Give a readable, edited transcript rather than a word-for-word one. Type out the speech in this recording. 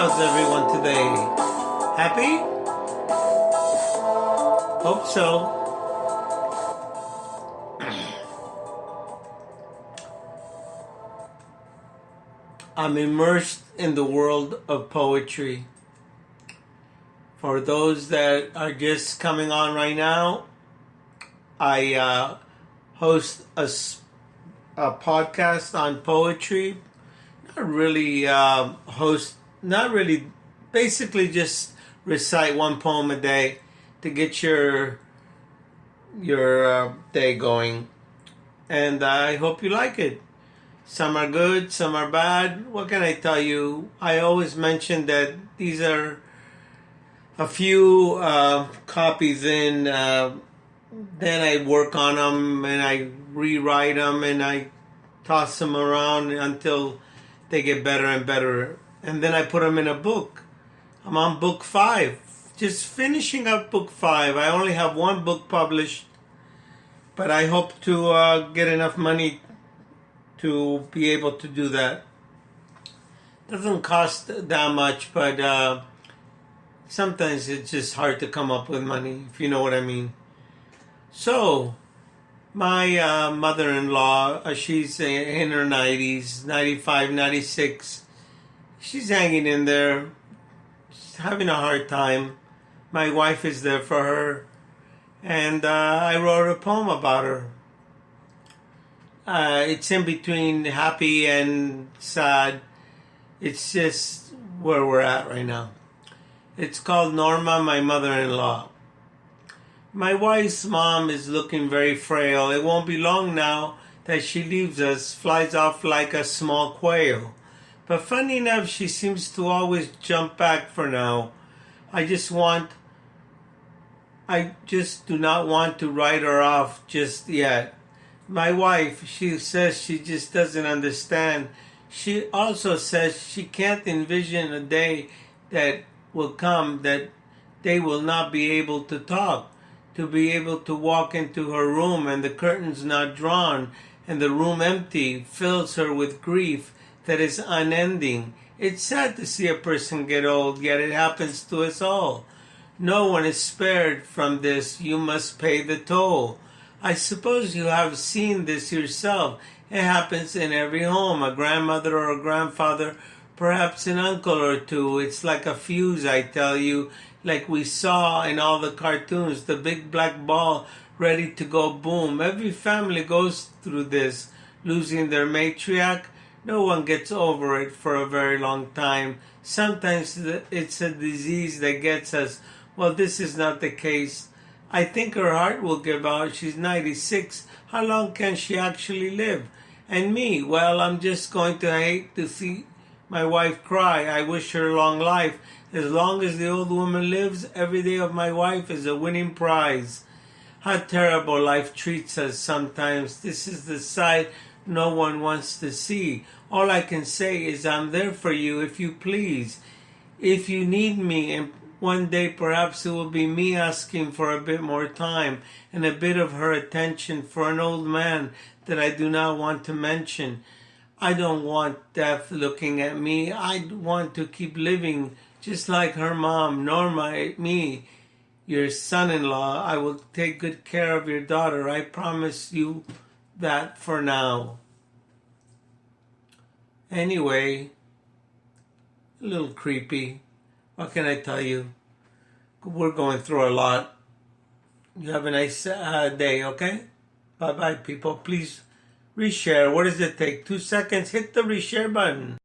How's everyone today? Happy? Hope so. I'm immersed in the world of poetry. For those that are just coming on right now, I host a podcast on poetry. Not really basically just recite one poem a day to get your day going. And I hope you like it. Some are good, some are bad. What can I tell you? I always mention that these are a few copies in. Then I work on them and I rewrite them and I toss them around until they get better and better. And then I put them in a book. I'm on book 5. Just finishing up book 5. I only have one book published, but I hope to get enough money to be able to do that. Doesn't cost that much, but sometimes it's just hard to come up with money, if you know what I mean. So, my mother-in-law, she's in her 90s, 95, 96. She's hanging in there. She's having a hard time. My wife is there for her. And I wrote a poem about her. It's in between happy and sad. It's just where we're at right now. It's called Norma, my mother-in-law. My wife's mom is looking very frail. It won't be long now that she leaves us, flies off like a small quail. But funny enough, she seems to always jump back for now. I just do not want to write her off just yet. My wife, she says she just doesn't understand. She also says she can't envision a day that will come that they will not be able to talk, to be able to walk into her room and the curtains not drawn and the room empty fills her with grief that is unending. It's sad to see a person get old, yet it happens to us all. No one is spared from this. You must pay the toll. I suppose you have seen this yourself. It happens in every home, a grandmother or a grandfather, perhaps an uncle or two. It's like a fuse, I tell you, like we saw in all the cartoons, the big black ball ready to go boom. Every family goes through this, losing their matriarch. No one gets over it for a very long time. Sometimes it's a disease that gets us. Well, this is not the case. I think her heart will give out. She's 96. How long can she actually live? And me, well, I'm just going to hate to see my wife cry. I wish her long life. As long as the old woman lives, every day of my wife is a winning prize. How terrible life treats us sometimes. This is the side no one wants to see. All I can say is I'm there for you if you please. If you need me, and one day perhaps it will be me asking for a bit more time and a bit of her attention for an old man that I do not want to mention. I don't want death looking at me. I want to keep living just like her mom, Norma, me, your son-in-law. I will take good care of your daughter. I promise you that for now. Anyway, a little creepy. What can I tell you? We're going through a lot. You have a nice day, okay? Bye-bye, people. Please reshare. What does it take? 2 seconds. Hit the reshare button.